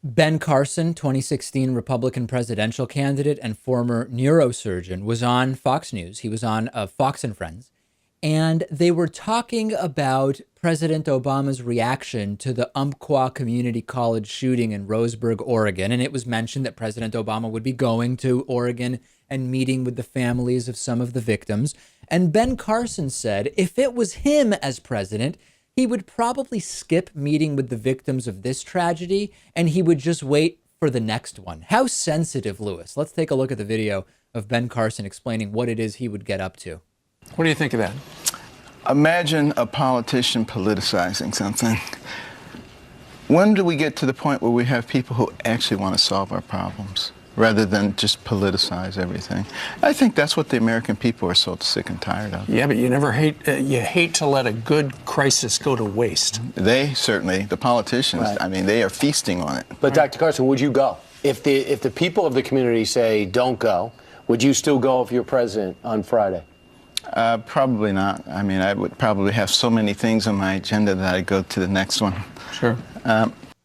Ben Carson, 2016 Republican presidential candidate and former neurosurgeon, was on Fox News. He was on Fox and Friends, and they were talking about President Obama's reaction to the Umpqua Community College shooting in Roseburg, Oregon. And it was mentioned that President Obama would be going to Oregon and meeting with the families of some of the victims. And Ben Carson said if it was him as president, he would probably skip meeting with the victims of this tragedy and he would just wait for the next one. How sensitive, Lewis? Let's take a look at the video of Ben Carson explaining what it is he would get up to. What do you think of that? Imagine a politician politicizing something. When do we get to the point where we have people who actually want to solve our problems rather than just politicize everything? I think that's what the American people are so sick and tired of. Yeah, but you hate to let a good crisis go to waste. They certainly, the politicians, Right. I mean, they are feasting on it. But Dr. Carson, would you go? If the people of the community say don't go, would you still go if you're president on Friday? Probably not. I mean, I would probably have so many things on my agenda that I'd go to the next one. Sure.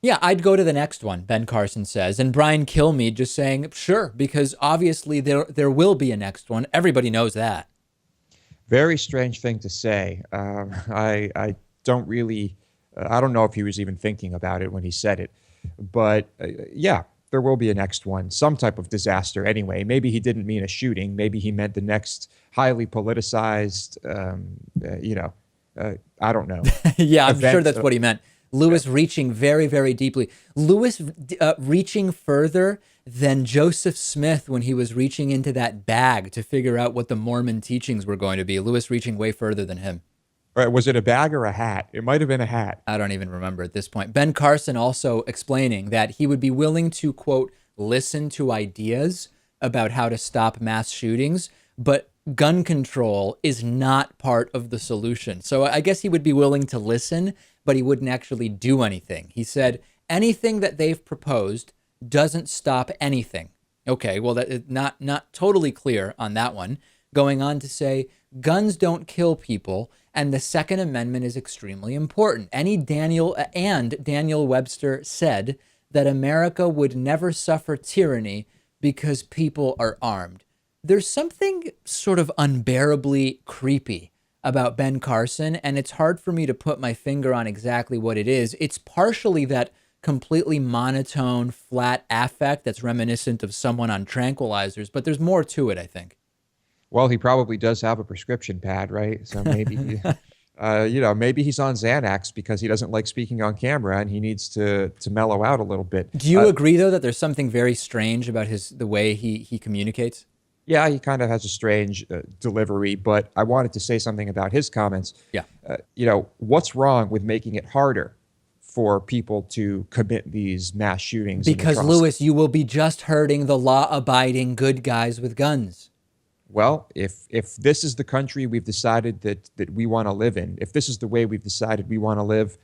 Yeah, I'd go to the next one, Ben Carson says. And Brian Kilmeade just saying, sure, because obviously there will be a next one. Everybody knows that. Very strange thing to say. I don't really, I don't know if he was even thinking about it when he said it. But yeah, there will be a next one, some type of disaster anyway. Maybe he didn't mean a shooting. Maybe he meant the next highly politicized, I don't know. Yeah, I'm event. sure that's what he meant. Lewis reaching very, very deeply. Lewis reaching further than Joseph Smith when he was reaching into that bag to figure out what the Mormon teachings were going to be. Lewis reaching way further than him. Right, was it a bag or a hat? It might have been a hat. I don't even remember at this point. Ben Carson also explaining that he would be willing to, quote, listen to ideas about how to stop mass shootings, but gun control is not part of the solution. So I guess he would be willing to listen, but he wouldn't actually do anything. He said anything that they've proposed doesn't stop anything. Okay, well, that is not totally clear on that one. Going on to say guns don't kill people, and the Second Amendment is extremely important. Daniel Webster said that America would never suffer tyranny because people are armed. There's something sort of unbearably creepy about Ben Carson, and it's hard for me to put my finger on exactly what it is. It's partially that completely monotone, flat affect that's reminiscent of someone on tranquilizers, but there's more to it, I think. Well, he probably does have a prescription pad, right? So maybe, maybe he's on Xanax because he doesn't like speaking on camera and he needs to mellow out a little bit. Do you agree, though, that there's something very strange about the way he communicates? Yeah, he kind of has a strange delivery, but I wanted to say something about his comments. Yeah. What's wrong with making it harder for people to commit these mass shootings? Because, Lewis, you will be just hurting the law-abiding good guys with guns. Well, if this is the country we've decided that we want to live in, if this is the way we've decided we want to live,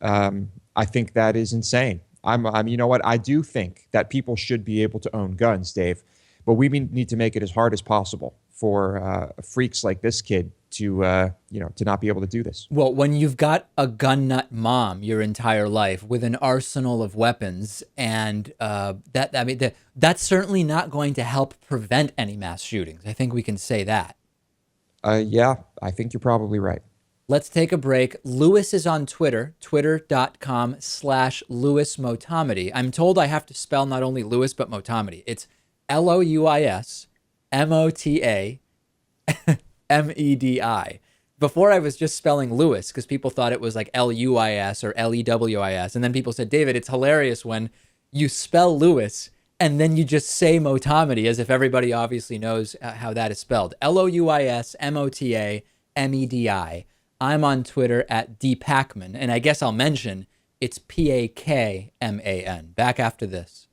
I think that is insane. You know what? I do think that people should be able to own guns, Dave, but we need to make it as hard as possible for freaks like this kid to not be able to do this. Well, when you've got a gun nut mom your entire life with an arsenal of weapons, and that's certainly not going to help prevent any mass shootings. I think we can say that. Yeah, I think you're probably right. Let's take a break. Lewis is on Twitter, twitter.com/Lewis Motomedy. I'm told I have to spell not only Lewis, but Motomedy. It's LOUISMOTA MEDI. Before I was just spelling Lewis because people thought it was like LUIS or LEWIS. And then people said, David, it's hilarious when you spell Lewis and then you just say Motomedy as if everybody obviously knows how that is spelled. LOUISMOTA MEDI. I'm on Twitter at Pakman. And I guess I'll mention it's PAKMAN. Back after this.